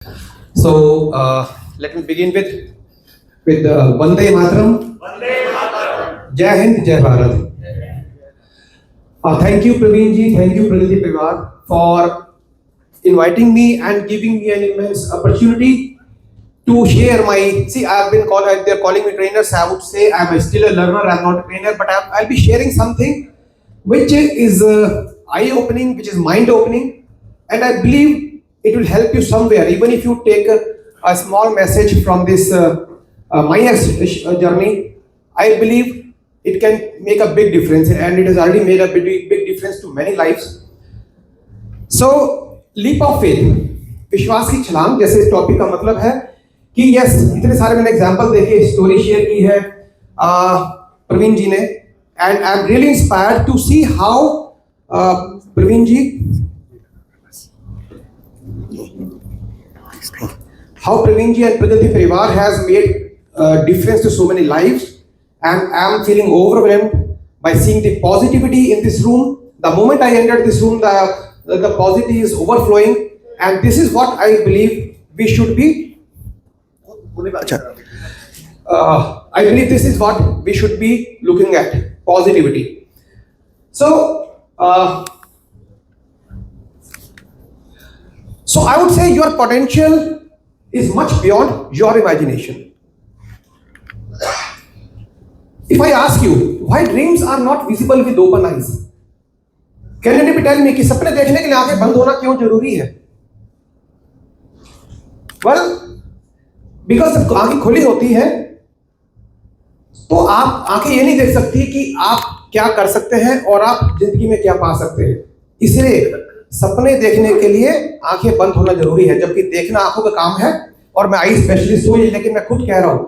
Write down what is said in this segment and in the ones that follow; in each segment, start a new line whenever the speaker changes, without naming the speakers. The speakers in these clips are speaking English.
So let me begin with Vande Mataram. Jai Hind, Jai Bharat. Thank you, Praveen ji. Thank you, Praniti Pawar, for inviting me and giving me an immense opportunity to share my. See, I've been called. They're calling me trainers. I would say I'm still a learner. I'm not a trainer, but I'll be sharing something which is eye-opening, which is mind-opening, and I believe it will help you somewhere. Even if you take a small message from this my journey, I believe it can make a big difference, and it has already made a big difference to many lives. So, leap of faith, विश्वास की छलांग, जैसे इस topic का मतलब है कि yes, इतने सारे मैंने एग्जांपल देखे, स्टोरी शेयर की है प्रवीण जी ने, and I am really inspired to see how Praveen ji, how Praveen ji and Praniti Pawar has made difference to so many lives, and I am feeling overwhelmed by seeing the positivity in this room. The moment I entered this room, the positivity is overflowing, and this is what I believe we should be. I believe this is what we should be looking at, positivity. So I would say your potential is much beyond your imagination. If I ask you why dreams are not visible with open eyes, can anybody tell me कि सपने देखने के लिए आंखें बंद होना क्यों जरूरी है? Well, because जब आंखें खुली होती है तो आप आंखें ये नहीं देख सकती कि आप क्या कर सकते हैं और आप जिंदगी में क्या पा सकते हैं. इसलिए सपने देखने के लिए आंखें बंद होना जरूरी है, जबकि देखना आंखों का काम है. और मैं आई स्पेशलिस्ट हूं, लेकिन मैं खुद कह रहा हूं,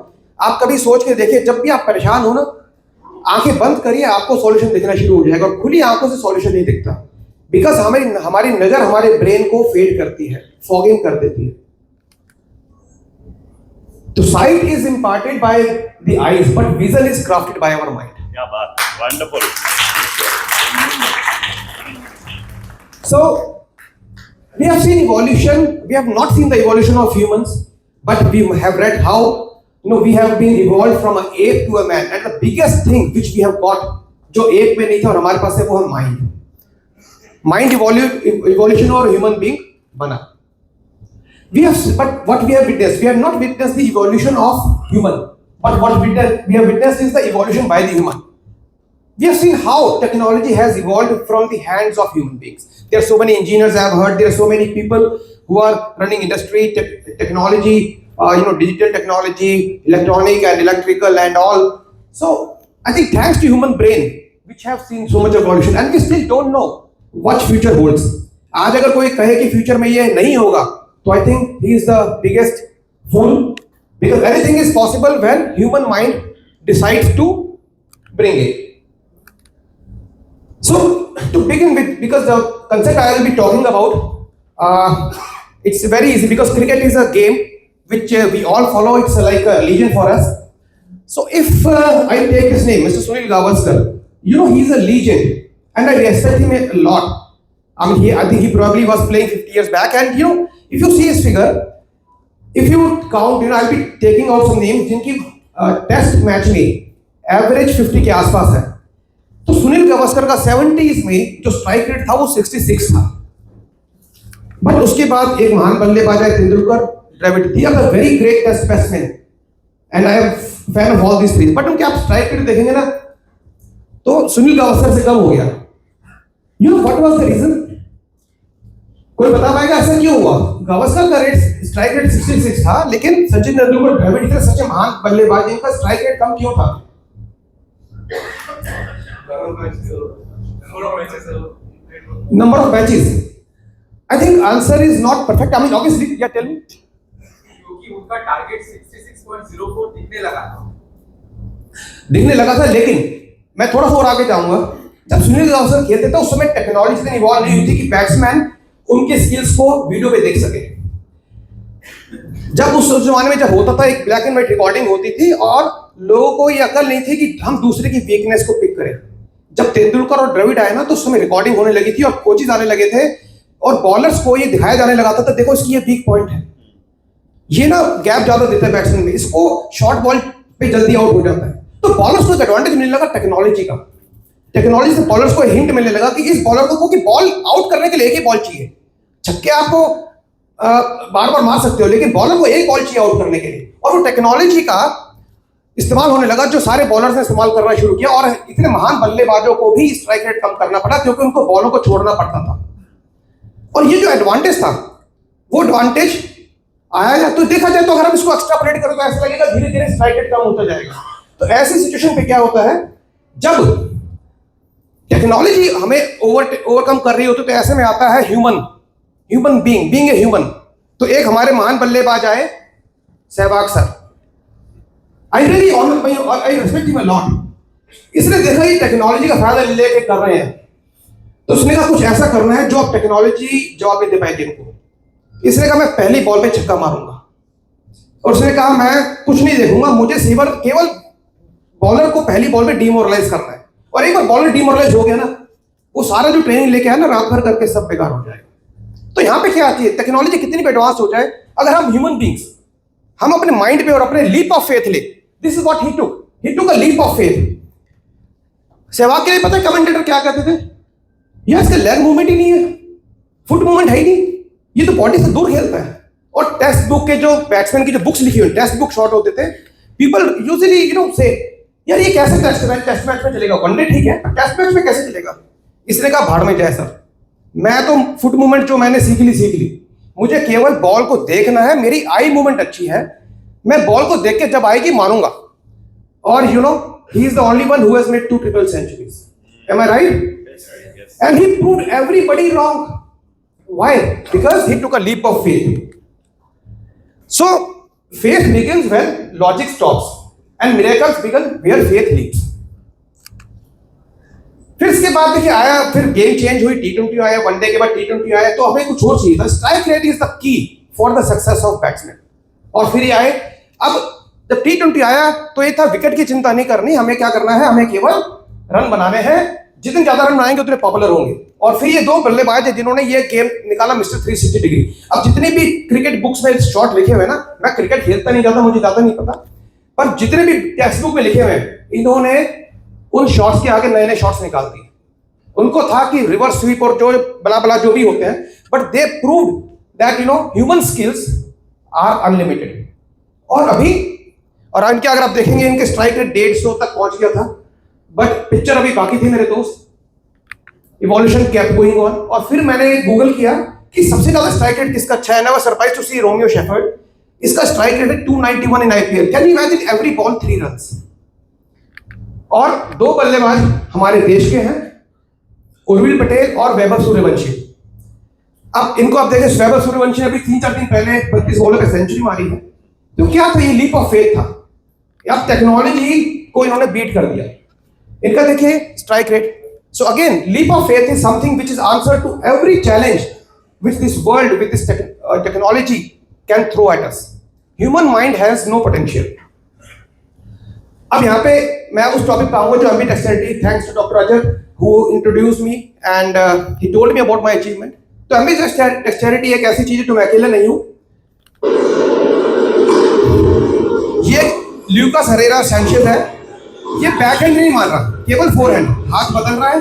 आप कभी सोच के देखिए, जब भी आप परेशान हो ना, आंखें बंद करिए, आपको सॉल्यूशन दिखना शुरू हो जाएगा. और खुली आंखों से सॉल्यूशन नहीं दिखता, बिकॉज हमारी नजर हमारे ब्रेन को फेड करती है, फॉगिंग कर देती है. तो sight is imparted by the eyes, but vision is crafted by our mind.
क्या बात, wonderful.
So, we have seen evolution. We have not seen the evolution of humans, but we have read how we have been evolved from an ape to a man. And the biggest thing which we have got, जो ape में नहीं था और हमारे पास है, वो है mind. Mind evolution और human being बना. But what we have witnessed, we have not witnessed the evolution of human, but what we have witnessed is the evolution by the human. We have seen how technology has evolved from the hands of human beings. There are so many engineers I have heard. There are so many people who are running industry, technology, digital technology, electronic and electrical and all. So I think thanks to human brain, which have seen so much evolution, and we still don't know what future holds. आज अगर कोई कहे कि future में ये नहीं होगा, तो I think he is the biggest fool, because anything is possible when human mind decides to bring it. So to begin with, because the concept I will be talking about, it's very easy, because cricket is a game which we all follow. It's like a religion for us. So if I take his name, Mr. Sunil Gavaskar, he's a legend, and I respect him a lot. I mean, I think he probably was playing 50 years back, and if you see his figure, if you count, I'll be taking out some names जिनकी test match में average 50 के आसपास है. तो सुनील गावस्कर का 70s में जो strike rate था वो 66 था. बट उसके बाद एक महान बल्लेबाज है Tendulkar, Dravid, they are the very great test batsman, and I am fan of all this three. But उनके आप स्ट्राइक रेट देखेंगे ना, तो सुनील गावस्कर से कम हो गया. What was the reason? कोई बता पाएगा ऐसा क्यों हुआ? गावस्कर का रेट, स्ट्राइक रेट 66 था, लेकिन सचिन तेंदुलकर, द्रविड़ इतने सच्चे महान बल्लेबाज, इनका स्ट्राइक रेट कम क्यों था? Number of matches. I think answer is not perfect. I mean, obviously, yeah, tell me.
क्योंकि उनका टारगेट 66.04
दिखने लगा था, लेकिन मैं थोड़ा सा और आगे जाऊंगा. जब सुनील गावस्कर खेलते थे उस समय टेक्नोलॉजी इतनी इवॉल्व नहीं हुई थी कि बैट्समैन उनके स्किल्स को वीडियो पे देख सके. जब उस जमाने में जब होता था, एक ब्लैक एंड व्हाइट रिकॉर्डिंग होती थी, और लोगों को ये अकल नहीं थी कि हम दूसरे की वीकनेस को पिक करें. जब तेंदुलकर और द्रविड़ आए ना, तो उस समय रिकॉर्डिंग होने लगी थी और कोचेज आने लगे थे, और बॉलर्स को ये दिखाया जाने लगा था, तो देखो इसकी ये वीक पॉइंट है. ये ना गैप ज्यादा देता है बैट्समैन में, इसको शॉर्ट बॉल पे जल्दी आउट हो जाता है। तो बॉलर्स को एडवांटेज मिलने लगा टेक्नोलॉजी का। टेक्नोलॉजी से बॉलर्स को हिंट मिलने लगा कि इस बॉलर को कि बॉल आउट करने के लिए एक ही बॉल चाहिए। छक्के आपको बार बार मार सकते हो, लेकिन बॉलर को एक बॉल चाहिए आउट करने के लिए। और वो टेक्नोलॉजी का इस्तेमाल होने लगा जो सारे बॉलर्स ने इस्तेमाल करना शुरू किया, और इतने महान बल्लेबाजों को भी स्ट्राइक रेट कम करना पड़ा क्योंकि उनको बॉलों को छोड़ना पड़ता था। और ये जो एडवांटेज था वो एडवांटेज आया है, तो देखा जाए तो अगर हम इसको एक्स्ट्रापोलेट करें तो ऐसा लगेगा धीरे धीरे स्ट्राइक रेट कम होता जाएगा। तो ऐसी सिचुएशन पे क्या होता है, जब टेक्नोलॉजी हमें ओवरकम कर रही होती है, तो ऐसे में आता है ह्यूमन बीइंग ए ह्यूमन। तो एक हमारे महान बल्लेबाज आए, Sehwag sir. I really honour, I respect him a lot. इसने देखा ये टेक्नोलॉजी का फायदा लेके कर रहे हैं, तो उसने कहा कुछ ऐसा करना है जो अब टेक्नोलॉजी जवाब दे पाएगी इनको। इसने कहा मैं पहली बॉल पे छक्का मारूंगा, और उसने कहा मैं कुछ नहीं देखूंगा, मुझे केवल बॉलर को पहली बॉल पे डीमोरलाइज करना है। और एक बार बॉलर डीमोरलाइज हो गया ना, वो सारा जो ट्रेनिंग लेके आया ना रात भर करके सब बेकार हो जाएगा। तो यहाँ पे क्या आती है, टेक्नोलॉजी कितनी भी एडवांस हो जाए, अगर हम ह्यूमन बींग्स हम अपने माइंड पे और अपने लीप ऑफ फेथ ले, this is what he took a leap of faith. Sehwag के लिए पता है कमेंटेटर क्या कहते थे, यार इसका लेग मूवमेंट ही नहीं है, फुट मूवमेंट है ही नहीं, ये तो बॉडी से दूर खेलता है। और टेक्स्ट बुक के जो बैट्समैन की जो बुक्स लिखी हुई टेक्स्ट बुक शॉट होते थे, पीपल यूजुअली से यार ये कैसे टेस्ट मैच में चलेगा, वनडे ठीक है, टेस्ट मैच में कैसे चलेगा। इसने कहा भाड़ में जाए सर, मैं तो फुट मूवमेंट जो मैंने सीख ली, मुझे केवल बॉल को देखना है, मेरी आई मूवमेंट अच्छी है, मैं बॉल को देख के जब आएगी मारूंगा। और you know he is the only one who has made 2 triple centuries, am I right? And he proved everybody wrong. Why? Because he took a leap of faith. So, faith begins when logic stops, and miracles begin where faith leads. फिर इसके बाद देखिए आया, फिर game change हुई, T20 आया, one day के बाद T20 आया, तो हमें कुछ और चाहिए था। Strike rate is the key for the success of batsman. और फिर ये आए, अब जब T20 आया तो ये था विकेट की चिंता नहीं करनी, हमें क्या करना है, हमें केवल रन बनाने हैं, जितने ज्यादा रन बनाएंगे उतने पॉपुलर होंगे। और फिर ये 2 बल्लेबाज है जिन्होंने ये गेम निकाला, मिस्टर 360 डिग्री। अब जितने भी क्रिकेट बुक्स में शॉट लिखे हुए ना, मैं क्रिकेट खेलता नहीं जाता, मुझे ज्यादा नहीं पता, पर जितने भी टेक्स्ट बुक में लिखे हुए हैं, इन्होंने उन शॉट्स के आगे नए नए शॉट्स निकाल दिए। उनको था कि रिवर्स स्वीप और जो बला बला जो भी होते हैं, but they proved that human skills are unlimited. और अभी इनके अगर आप देखेंगे, इनके स्ट्राइक रेट 150 तक पहुंच गया था, बट पिक्चर अभी बाकी थी मेरे दोस्त। Evolution kept going on. और फिर मैंने गूगल किया कि सबसे ज्यादा स्ट्राइक रेट किसका अच्छा है, ना, surprise to see Romeo Shepherd. इसका स्ट्राइक रेट है 291 in IPL. Can you imagine, every ball 3 runs. और 2 बल्लेबाज हमारे देश के हैं, उर्विल पटेल और वैभव सूर्यवंशी। अब इनको आप देखें, वैभव सूर्यवंशी ने अभी 3-4 दिन पहले 32 बॉलों पे सेंचुरी मारी है। तो क्या था, ये लीप ऑफ फेथ था। अब टेक्नोलॉजी को इन्होंने बीट कर दिया। इनका देखिए strike rate. So again, leap of faith is something which is answer to every challenge which this world, with this technology can throw at us. Human mind has no potential. अब यहाँ पे मैं उस topic पे आऊंगा जो ambidexterity, thanks to doctor Ajay who introduced me and he told me about my achievement. तो एम्बिडेक्स्टरिटी एक ऐसी चीज है जो मैं अकेले नहीं हूँ। ये ल्यूकास हरेरा सैंचेज है, ये बैक हैंड नहीं मार रहा, केवल फोरहैंड, हाथ बदल रहा है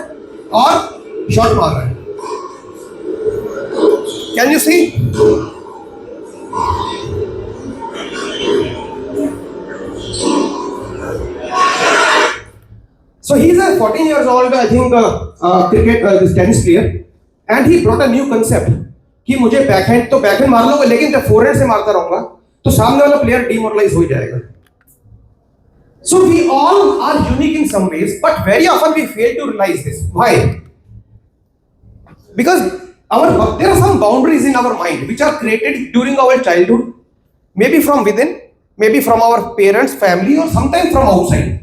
और शॉट मार रहा है। Can you see? So he is a 14 years old, I think, this tennis player, and he brought a new concept कि मुझे बैकहैंड तो बैकहैंड मार लूंगा, लेकिन जब फोरहैंड से मारता रहूंगा तो सामने वाला प्लेयर डीमोरलाइज हो जाएगा। So we all are unique in some ways, but very often we fail to realize this. Why? Because there are some boundaries in our mind which are created during our childhood, maybe from within, maybe from our parents, family, or sometimes from outside.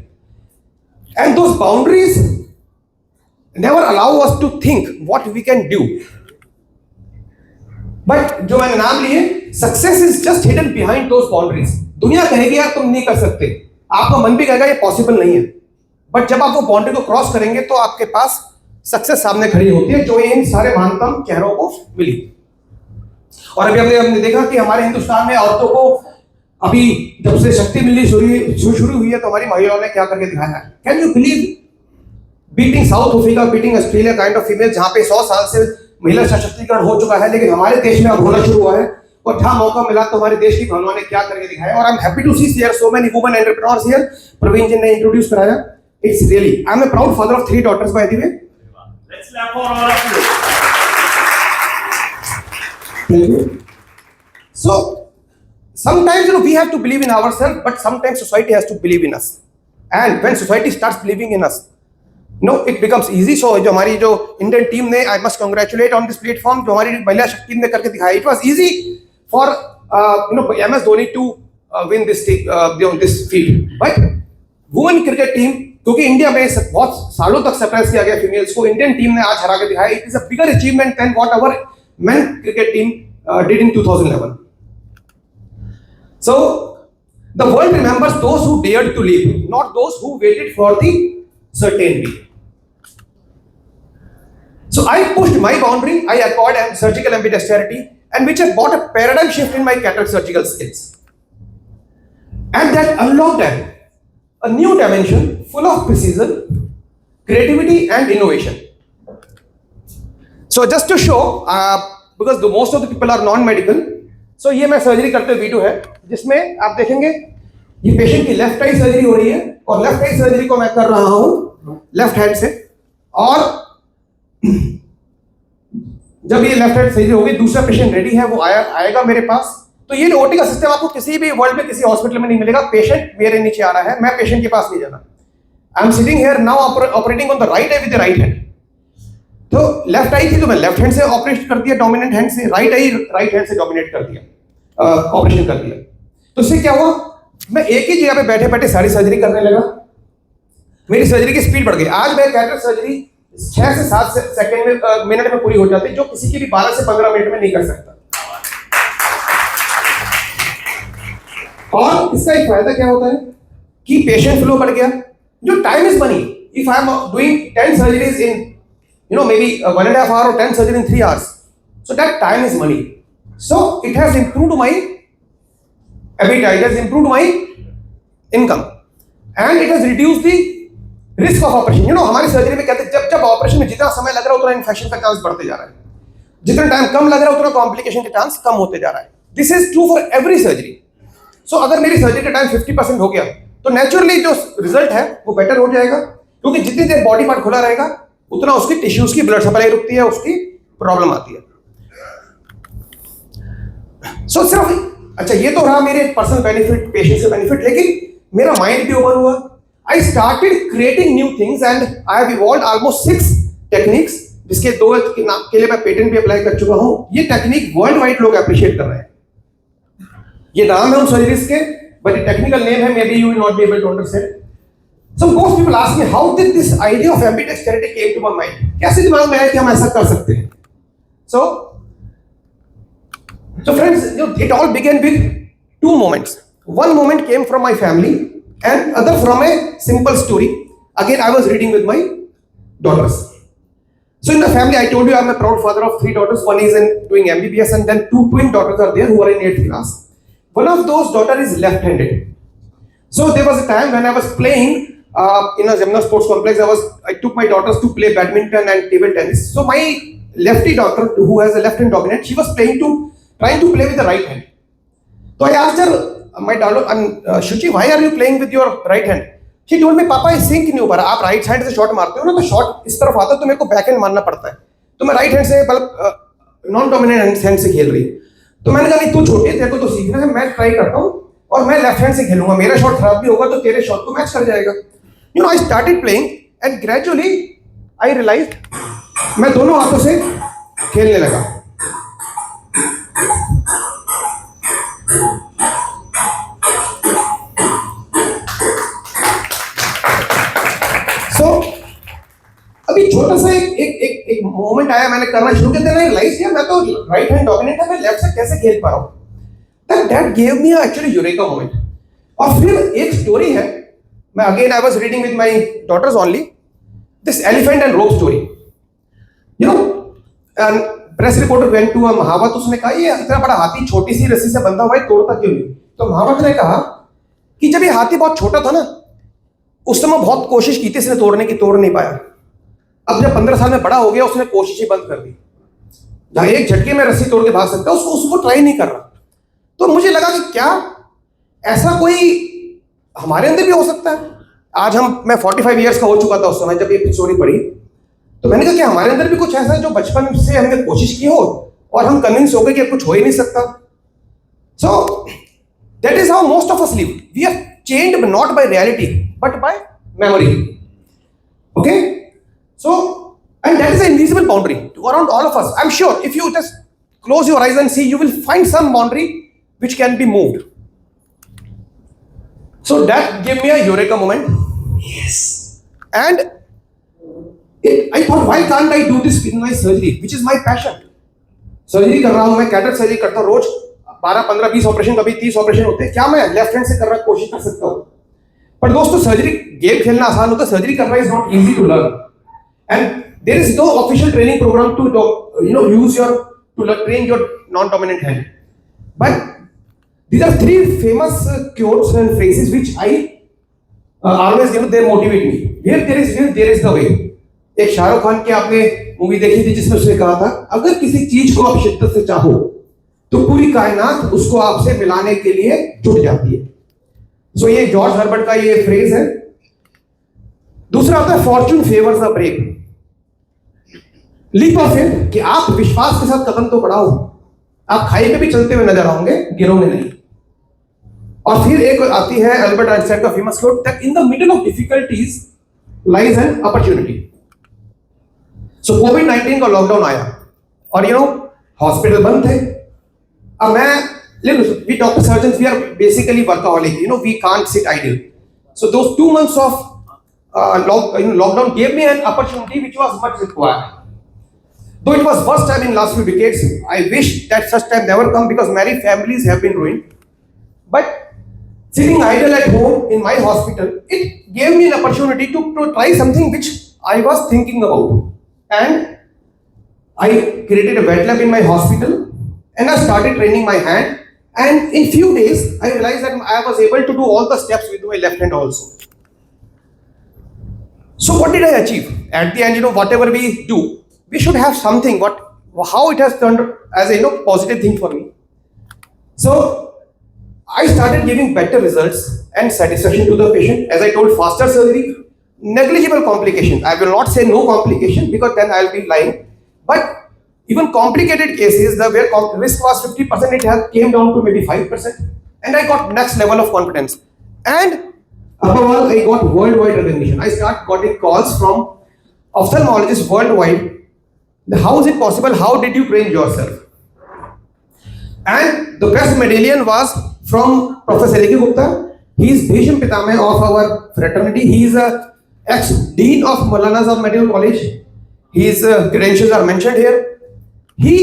And those boundaries never allow us to think what we can do. But जो मैंने नाम लिए, success is just hidden behind those boundaries. दुनिया कहेगी यार तुम नहीं कर सकते, आपका मन भी कहेगा ये पॉसिबल नहीं है, बट जब आप वो बाउंड्री को क्रॉस करेंगे तो आपके पास सक्सेस सामने खड़ी होती है, जो इन सारे महानतम चेहरों को मिली। और अभी हमने देखा कि हमारे हिंदुस्तान में औरतों को अभी जब से शक्ति मिलनी शुरू हुई है तो हमारी महिलाओं ने क्या करके दिखाया है। Can you believe beating south Africa, beating Australia kind of female, जहां पे 100 साल से महिला सशक्तिकरण हो चुका है, लेकिन हमारे देश में अब होना शुरू हुआ है। और जहां मौका मिला तो हमारे देश की बहनों ने क्या करके दिखाया। और I am happy to see here so many women entrepreneurs here. Praveen ji ने इंट्रोड्यूस कराया। It's really, I am a proud father of 3 daughters by the way.
Let's clap for all of you.
Thank you. So sometimes we have to believe in ourselves, but sometimes society has to believe in us. And when society starts believing in us, it becomes easy. So जो हमारी जो Indian team ने, I must congratulate on this platform, जो हमारी महिला शक्ति ने करके दिखाया. It was easy for MS Dhoni to win this feat. But women cricket team, क्योंकि इंडिया में बहुत सालों तक सप्रेस किया गया फीमेल्स को, इंडियन टीम ने आज हरा के दिखाया. It is a bigger achievement than what our men cricket team did in 2011. So the world remembers those who dared to leave, not those who waited for the certainty. So I pushed my boundary. I acquired surgical ambidexterity, and which had brought a paradigm shift in my cataract surgical skills, and that unlocked a new dimension full of precision, creativity, and innovation. So just to show, because most of the people are non-medical, so ये मैं surgery करते हुए video है जिसमें आप देखेंगे ये patient की लेफ्ट आई सर्जरी हो रही है, और लेफ्ट आई सर्जरी को मैं कर रहा हूं लेफ्ट हैंड से. और जब ये लेफ्ट हैंड सर्जरी होगी, दूसरा पेशेंट रेडी है, वो आएगा मेरे पास. तो ये ओटी का सिस्टम आपको किसी भी वर्ल्ड में किसी हॉस्पिटल में नहीं मिलेगा. पेशेंट मेरे नीचे आ रहा है, मैं पेशेंट के पास नहीं जाना. I am sitting here now operating on the right I with the right hand. तो लेफ्ट आई थी तो मैं लेफ्ट हैंड से ऑपरेट कर दिया, डोमिनेंट हैंड से. राइट आई राइट हैंड से डोमिनेट कर दिया, ऑपरेशन कर दिया. तो इससे क्या हुआ, मैं एक ही जगह पे बैठे बैठे सारी सर्जरी करने लगा. मेरी सर्जरी की स्पीड बढ़ गई. आज मैं कैटरेक्ट सर्जरी 6 से 7 सेकंड में मिनट में पूरी हो जाती है, जो किसी की भी 12 से 15 मिनट में नहीं कर सकता. और इसका एक फायदा क्या होता है कि पेशेंट फ्लो बढ़ गया. जो time is money. If I am doing 10 surgeries in maybe 1.5 hours or 10 surgery in 3 hours, so that time is money. So it has improved my appetite, it has improved my income, and it has reduced the risk of operation. हमारी surgery में कहते हैं जब operation में जितना समय लग रहा है उतना इन्फेक्शन का चांस बढ़ते जा रहा है, जितना टाइम कम लग रहा है उतना कॉम्प्लिकेशन के चांस कम होते जा रहा है. This is true for every surgery. So अगर मेरी सर्जरी का टाइम 50% हो गया तो नेचुरली जो रिजल्ट है वो बेटर हो जाएगा, क्योंकि जितनी देर बॉडी पार्ट खुला रहेगा उतना उसकी टिश्यूज की ब्लड सप्लाई रुकती है, उसकी प्रॉब्लम आती है. सो सिर्फ अच्छा ये तो रहा मेरे पर्सनल बेनिफिट, पेशेंट से बेनिफिट, लेकिन मेरा माइंड भी ओपन हुआ. I started creating new things and I have evolved almost 6 techniques, जिसके 2 के नाम के लिए मैं पेटेंट भी अप्लाई कर चुका हूं. ये टेक्निक वर्ल्ड वाइड लोग अप्रिशिएट कर रहे हैं. ये नाम है उन सर्जरीज के, बट टेक्निकल नेम है, maybe you will not be able to understand. So most people ask me how did this idea of ambidexterity came to my mind? कैसे दिमाग में आया कि हम ऐसा कर सकते हैं? So friends, it all began with 2 moments. One moment came from my family, and other from a simple story. Again, I was reading with my daughters. So in the family, I told you I'm a proud father of 3 daughters. One is doing MBBS, and then 2 twin daughters are there who are in 8th class. One of those daughter is left-handed. So there was a time when I was playing in a Jamna Sports Complex. I took my daughters to play badminton and table tennis. So my lefty daughter, who has a left hand dominant, she was trying to play with the right hand. So I asked her, my daughter, Shuchi, why are you playing with your right hand? She told me, Papa, I sink नहीं हो पा रहा. आप right side से shot मारते हो ना, तो शॉट इस तरफ आता है, तो मेरे को बैक हैंड मारना पड़ता है. तो मैं राइट हैंड से नॉन डोमिनेंट हैंड से खेल रही. तो मैंने कहा नहीं, तू छोटे, तेरे को तो सीखना है, मैं ट्राई करता हूँ और मैं लेफ्ट हैंड से खेलूंगा. मेरा शॉट खराब भी होगा तो तेरे शॉट को मैच कर जाएगा. I started playing, and gradually I realized मैं दोनों हाथों से खेलने लगा. So अभी छोटा सा एक मोमेंट आया, मैंने करना शुरू किया, मैंने रियलाइज किया मैं तो राइट हैंड डोमिनेंट है, मैं लेफ्ट से कैसे खेल पा रहा हूँ. That gave me actually eureka moment. और फिर एक स्टोरी है, मैं again I was reading with my daughters only, this elephant and rope story. And press reporter went to mahout, उसने कहा ये इतना बड़ा हाथी छोटी सी रस्सी से बंधा हुआ है, तोड़ता क्यों नहीं? तो महावत ने कहा कि जब ये हाथी बहुत छोटा था ना, उस समय बहुत कोशिश की थी इसने तोड़ने की, तोड़ नहीं पाया। अब जब 15 साल में बड़ा हो गया, उसने कोशिश ही बंद कर दी। जहां एक झटके में रस्सी तोड़ के भाग सकता है, उसको ट्राई नहीं कर रहा। तो मुझे लगा कि क्या ऐसा कोई हमारे अंदर भी हो सकता है? आज मैं 45 ईयर्स का हो चुका था उस समय जब ये स्टोरी पढ़ी, तो मैंने कहा कि हमारे अंदर भी कुछ ऐसा है जो बचपन से हमने कोशिश की हो और हम कन्विंस हो गए कि अब कुछ हो ही नहीं सकता। So that is how most of us live. We are changed not by reality but by memory. Okay, so and that is an invisible boundary around all of us. I'm sure if you just close your eyes and see, you will find some boundary which can be moved. So that gave me a eureka moment. Yes. And I thought, why can't I do this in my surgery, which is my passion? Surgery कर रहा हूं मैं, cater surgery करता हूं रोज, 12, 15, 20 operation, कभी 30 operation होते हैं। क्या मैं लेफ्ट हैंड से कर रहा कोशिश कर सकता हूं? पर दोस्तों, सर्जरी गेम खेलना आसान होता है, सर्जरी करना is not easy to learn. And there is no official training program to train your non-dominant hand. But these are 3 famous quotes and phrases which I always, they motivate me. Where there is the way. एक शाहरुख खान की आपने movie देखी थी जिसमें उसने कहा था, अगर किसी चीज को आप शिद्दत से चाहो तो पूरी कायनात उसको आपसे मिलाने के लिए जुट जाती है। सो ये जॉर्ज हर्बर्ट का ये फ्रेज है। दूसरा आता है fortune favours the brave. Leap of faith, कि आप विश्वास के साथ कदम तो बढ़ाओ, आप खाई पे भी चलते हुए नजर आओगे, गिरोगे नहीं। और फिर एक आती है अल्बर्ट आइंस्टाइन का famous quote, that in the middle of difficulties lies an opportunity. So कोविड-19 का लॉकडाउन आया और हॉस्पिटल बंद थे। अब we doctor surgeons we are basically वर्कaholic, we can't sit idle. So those 2 months of lockdown gave me an opportunity which was much required. Though it was worst time in last few decades, I wish that such time never come because many families have been ruined. But sitting idle at home in my hospital, it gave me an opportunity to try something which I was thinking about. And I created a wet lab in my hospital and I started training my hand. And in few days, I realized that I was able to do all the steps with my left hand also. So what did I achieve? At the end, whatever we do, we should have something, how it has turned as a positive thing for me. So I started giving better results and satisfaction to the patient. As I told, faster surgery, negligible complication. I will not say no complication because then I will be lying. But even complicated cases, where risk was 50%, it has came down to maybe 5%. And I got next level of confidence. And above all, I got worldwide recognition. I getting calls from ophthalmologists worldwide. How is it possible? How did you train yourself? And the best medallion was from Professor A.K. Gupta. He is Bhisham Pitame of our fraternity. He is a ex-dean of Maulana Azad Medical College. His credentials are mentioned here. He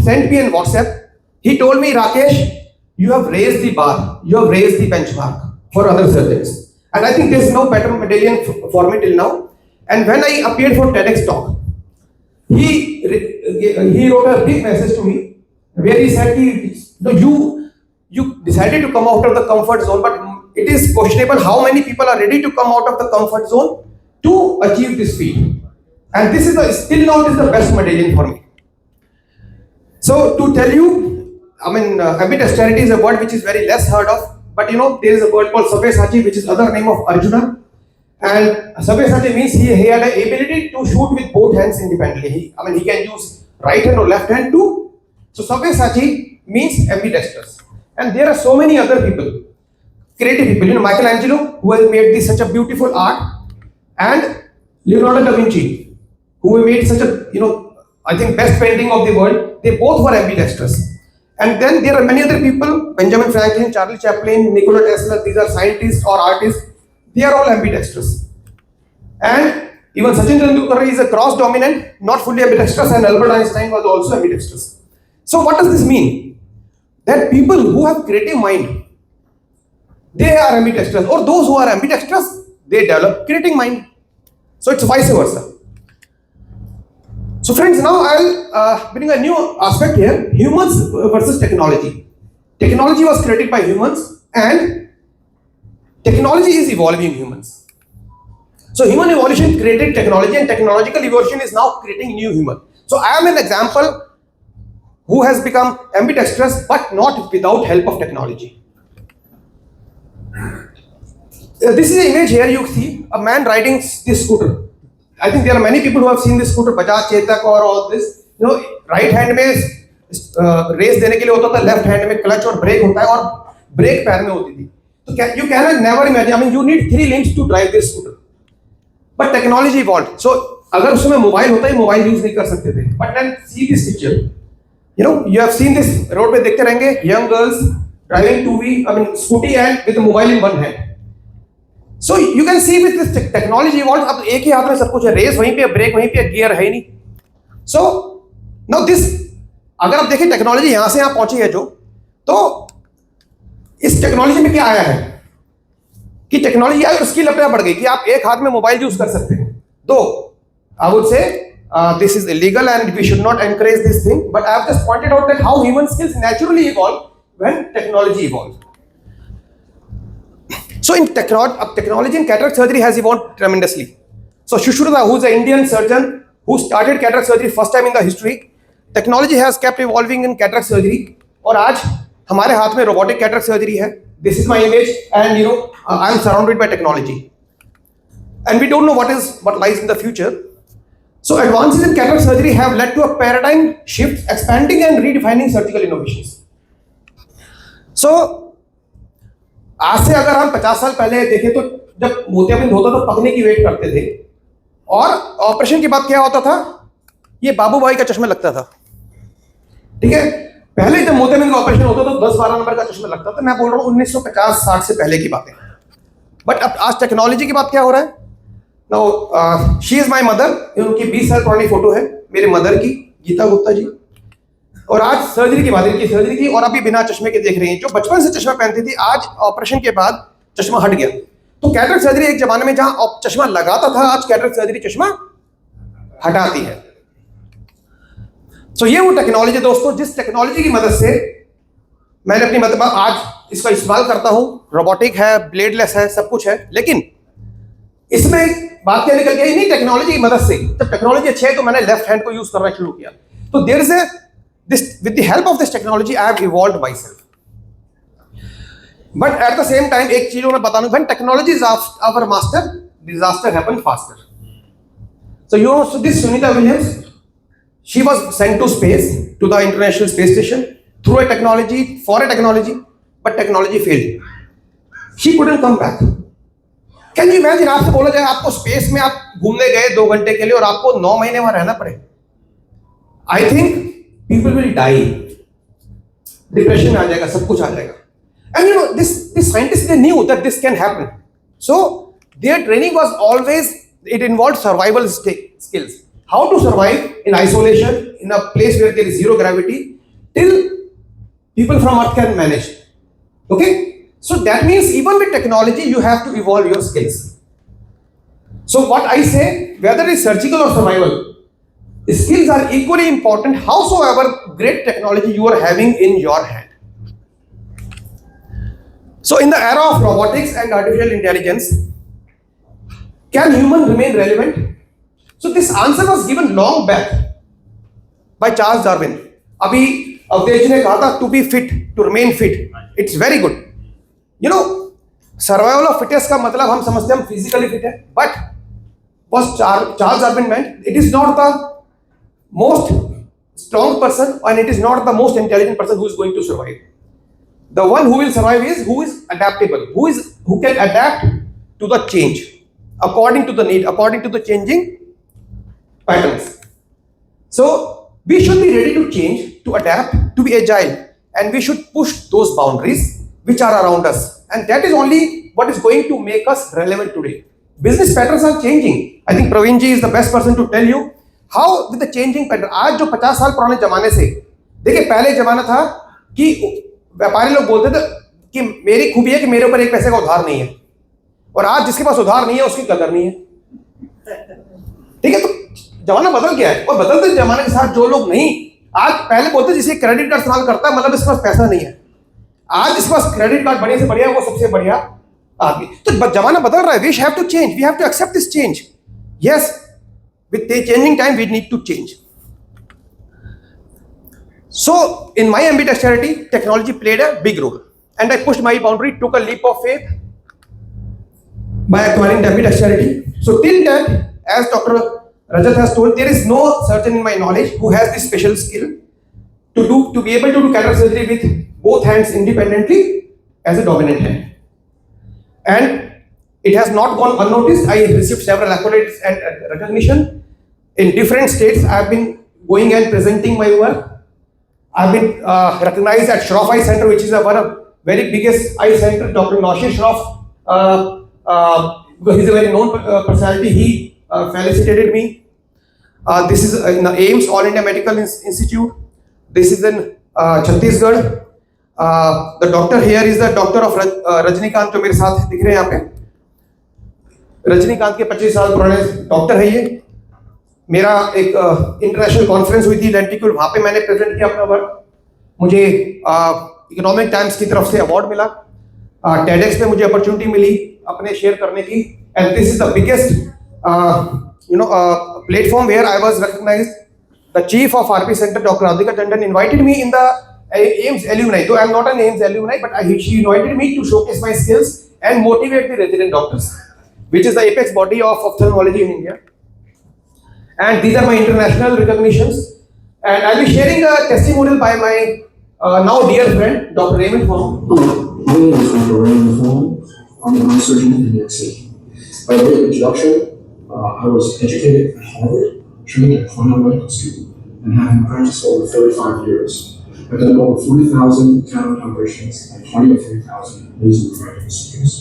sent me in WhatsApp. He told me, Rakesh, you have raised the bar. You have raised the benchmark for other surgeons. And I think there is no better medallion for me till now. And when I appeared for TEDx talk, he wrote a big message to me where he said, you decided to come out of the comfort zone, but it is questionable how many people are ready to come out of the comfort zone to achieve this feat. And this is still now it is the best medallion for me. So to tell you, ambidexterity is a word which is very less heard of, but there is a word called Sabyasachi, which is other name of Arjuna. And Sabyasachi means he had an ability to shoot with both hands independently. He can use right hand or left hand too. So Sabyasachi means ambidextrous. And there are so many other people, creative people. Michelangelo, who has made such a beautiful art, and Leonardo da Vinci, who made such a, I think best painting of the world. They both were ambidextrous. And then there are many other people, Benjamin Franklin, Charlie Chaplin, Nikola Tesla. These are scientists or artists. They are all ambidextrous. And even Sachin Tendulkar is a cross dominant, not fully ambidextrous, and Albert Einstein was also ambidextrous. So what does this mean? That people who have creative mind, they are ambidextrous, or those who are ambidextrous, they develop creative mind. So it's vice versa. So friends, now I'll bring a new aspect here: humans versus technology. Technology was created by humans, and technology is evolving humans. So human evolution created technology, and technological evolution is now creating new human. So I am an example who has become ambidextrous, but not without help of technology. This is an image here. You see a man riding this scooter. I think there are many people who have seen this scooter, Bajaj Chetak or all this. You know, right hand में race देने के लिए होता था, left hand में clutch और break होता है, और ब्रेक पैर में होती थी. तो you cannot never imagine. I mean, you need 3 limbs to drive this scooter. But technology evolved. So अगर उसमें मोबाइल होता है, मोबाइल यूज नहीं कर सकते थे. But then see this picture. You know, you have seen this road पे देखते रहेंगे, young girls driving scooty and with a mobile in one hand. So you can see with this technology evolved. अब एक ही हाथ में सब कुछ है, रेस वहीं पे, ब्रेक वहीं पे, गियर है ही नहीं. So now this, अगर आप देखें टेक्नोलॉजी यहां से यहां पहुंची है जो, तो इस टेक्नोलॉजी में क्या आया है कि टेक्नोलॉजी आई और स्किल अपने बढ़ गई कि आप एक हाथ में मोबाइल यूज कर सकते हैं. दो, I would say this is illegal and we should not encourage this thing, but I have just pointed out that how human skills naturally evolve when technology evolves. So in technology in cataract surgery has evolved tremendously. So Shushruta, who is an Indian surgeon who started cataract surgery first time in the history, technology has kept evolving in cataract surgery, और आज हमारे हाथ में robotic cataract surgery है. This is my image, and you know I am surrounded by technology, and we don't know what lies in the future. So advances in cataract surgery have led to a paradigm shift, expanding and redefining surgical innovations. So आज से अगर हम 50 साल पहले देखें तो जब मोतियाबिंद होता तो पकने की वेट करते थे, और ऑपरेशन के बाद क्या होता था, ये बाबू भाई का चश्मा लगता था. ठीक है, पहले जब मोतियाबिंद का ऑपरेशन होता तो 10-12 नंबर का चश्मा लगता था. मैं बोल रहा हूँ 1950-60 से पहले की बातें. बट अब आज टेक्नोलॉजी की बात क्या हो रहा है. Now she is my mother. उनकी 20 साल पुरानी फोटो है मेरे मदर की, गीता गुप्ता जी, और आज सर्जरी की बात, इनकी सर्जरी की, और अभी बिना चश्मे के देख रही हैं. जो बचपन से चश्मा पहनती थी, आज ऑपरेशन के बाद चश्मा हट गया. तो कैटरेक्ट सर्जरी एक जमाने में जहां चश्मा लगाता था, आज कैटरेक्ट सर्जरी चश्मा हटाती है. सो ये वो टेक्नोलॉजी दोस्तों, जिस टेक्नोलॉजी की मदद से मैंने अपनी मतलब आज इसका इस्तेमाल करता हूं. रोबोटिक है, ब्लेडलेस है, सब कुछ है. लेकिन इसमें बात क्या निकल गई, नहीं टेक्नोलॉजी की मदद से. जब टेक्नोलॉजी अच्छी है तो मैंने लेफ्ट हैंड को यूज करना शुरू किया. तो there is a with the help of this technology I have evolved myself. But at the same time एक चीज मैं बता दूं, when technology is our master, disaster happen faster. So you know, so this Sunita Williams, she was sent to space, to the International Space Station through a technology, for a technology, but technology failed. She couldn't come back. Can you imagine, आपसे बोला जाए आपको space में आप घूमने गए 2 घंटे के लिए और आपको 9 महीने वहां रहना पड़े. I think people will die, depression आ जाएगा, सब कुछ आ जाएगा. And you know, this scientists, they knew that this can happen. So their training was always, it involved survival skills. How to survive in isolation in a place where there is zero gravity till people from Earth can manage. Okay, so that means even with technology you have to evolve your skills. So what I say, whether it's surgical or survival, skills are equally important, howsoever great technology you are having in your hand. So in the era of robotics and artificial intelligence, can human remain relevant? So this answer was given long back by Charles Darwin. अभी अवधेश ने कहा था, to be fit, to remain fit. It's very good. You know, survival of fittest का मतलब हम समझते हैं हम physically fit है, but what Charles Darwin meant, it is not the most strong person and it is not the most intelligent person who is going to survive. The one who will survive is who is adaptable, who can adapt to the change according to the need, according to the changing patterns. So we should be ready to change, to adapt, to be agile, and we should push those boundaries which are around us, and that is only what is going to make us relevant today. Business patterns are changing. I think Praveen ji is the best person to tell you how with the changing pattern. आज जो 50 साल पुराने जमाने से, देखिए पहले जमाना था कि व्यापारी लोग बोलते थे कि मेरी खूबी है कि मेरे ऊपर एक पैसे का उधार नहीं है, और आज जिसके पास उधार नहीं है उसकी कदर नहीं है. ठीक है, तो जमाना बदल गया है और बदलते जमाने के साथ जो लोग नहीं, आज पहले बोलते जिसे क्रेडिट कार्ड इस्तेमाल करता है मतलब इसके पास पैसा नहीं है, आज इसके पास क्रेडिट कार्ड बढ़िया से बढ़िया वो सबसे बढ़िया आदमी। तो जमाना बदल रहा है, we have to change, we have to accept this change. Yes, with the changing time we need to change. So in my ambidexterity, technology played a big role, and I pushed my boundary, took a leap of faith by acquiring ambidexterity. So till that, as Dr. Rajat has told, there is no surgeon in my knowledge who has this special skill to be able to do cataract surgery with both hands independently as a dominant hand. And it has not gone unnoticed. I received several accolades and recognition in different states. I have been going and presenting my work. I've been recognized at Shroff Eye Center, which is one of very biggest eye center. Dr. Naushir Shroff, because he's a very known personality, he felicitated me. This is in the AIMS, All India Medical Institute. This is in Chhattisgarh. The doctor here is the doctor of Rajnikant, जो मेरे साथ दिख रहे हैं यहाँ पे। रजनीकांत के 25 साल पुराने डॉक्टर है ये। मेरा एक इंटरनेशनल कॉन्फ्रेंस हुई थी लेंटिक्यूल, वहां पे मैंने प्रेजेंट किया अपना वर्क। मुझे इकोनॉमिक टाइम्स की तरफ से अवार्ड मिला, टेडेक्स पे मुझे अपॉर्चुनिटी मिली अपने शेयर करने की, and this is the biggest platform where I was recognised. The chief of RP centre doctor Radhika Tandon invited me in the AIMS alumni, though I am not an AIMS alumni, but she invited me to showcase my skills and motivate the resident doctors, which is the apex body of ophthalmology in India. And these are my international recognitions. And I'll be sharing a testimonial by my now dear friend, Dr. Raymond Fong.
My name is Dr. Raymond Fong. I'm an eye surgeon in New York City. By way of introduction, I was educated at Harvard, trained at Cornell Medical School, and having practiced over 35 years. I've done over 40,000 cataract operations and 20 or 30,000 laser refractive procedures.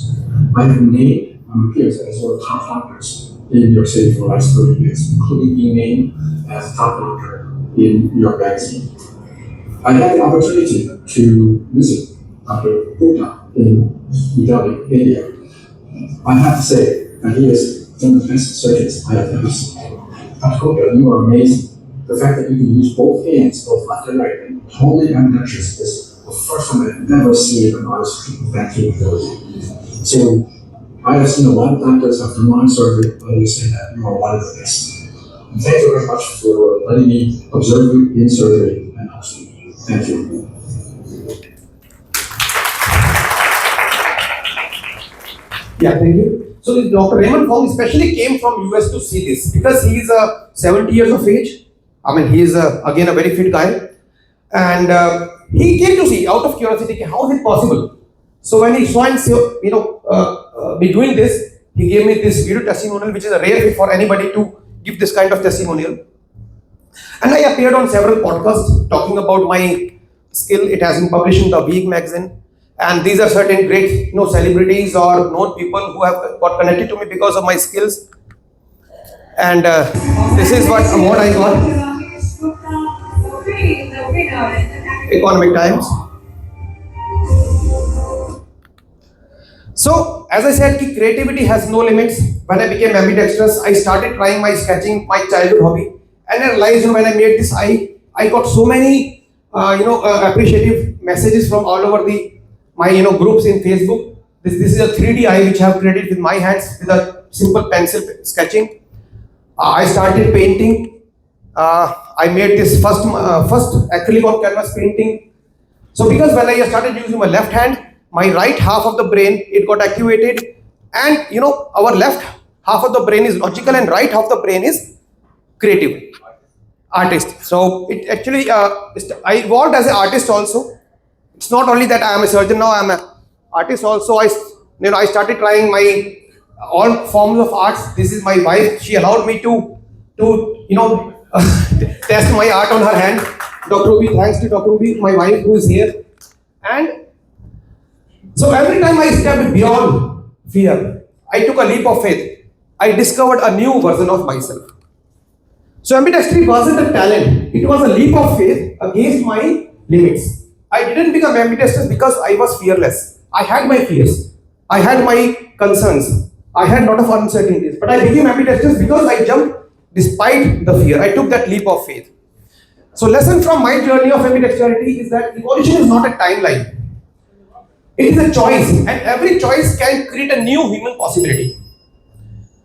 I have been named on peers as one of the top doctors in New York City for the last 30 years, including being named as top doctor in New York Magazine. I had the opportunity to visit Dr. Gupta in New Delhi, India. I have to say that he is one of the best surgeons I have ever seen. Dr. Gupta, you are amazing. The fact that you can use both hands, both left and right, and totally ambidextrous is the first time I've ever seen an artist with that capability. So, I have seen a lot of doctors after my surgery, but I will say that you are one of the best. And thank you very much for letting me observe you in surgery and host you. Thank you.
Yeah, thank you. So Dr. Raymond Fong especially came from US to see this because he is 70 years of age. I mean, he is again a very fit guy, and he came to see out of curiosity how is it possible. So when he saw me doing this, he gave me this video testimonial, which is a rare thing for anybody to give this kind of testimonial. And I appeared on several podcasts talking about my skill. It has been published in the Week magazine, and these are certain great celebrities or known people who have got connected to me because of my skills. And this is what award I got. Economic Times. So, as I said, creativity has no limits. When I became ambidextrous, I started trying my sketching, my childhood hobby, and I realized when I made this I got so many, appreciative messages from all over my groups in Facebook. This is a 3D eye which I have created with my hands with a simple pencil sketching. I started painting. I made this first acrylic on canvas painting. So because when I started using my left hand, my right half of the brain, it got activated, and our left half of the brain is logical and right half of the brain is creative, artist. So it actually I evolved as an artist also. It's not only that I am a surgeon now, I am an artist also. I started trying my all forms of arts. This is my wife. She allowed me to test my art on her hand. Dr. Ruby, thanks to Dr. Ruby, my wife who is here. And so every time I stepped beyond fear, I took a leap of faith. I discovered a new version of myself. So ambidextrity wasn't a talent. It was a leap of faith against my limits. I didn't become ambidextrous because I was fearless. I had my fears. I had my concerns. I had a lot of uncertainties. But I became ambidextrous because I jumped despite the fear. I took that leap of faith. So lesson from my journey of ambidexterity is that evolution is not a timeline. It is a choice, and every choice can create a new human possibility.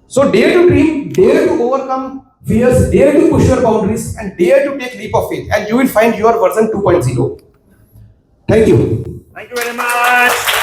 So dare to dream, dare to overcome fears, dare to push your boundaries, and dare to take leap of faith, and you will find your version 2.0. Thank you.
Thank you very much.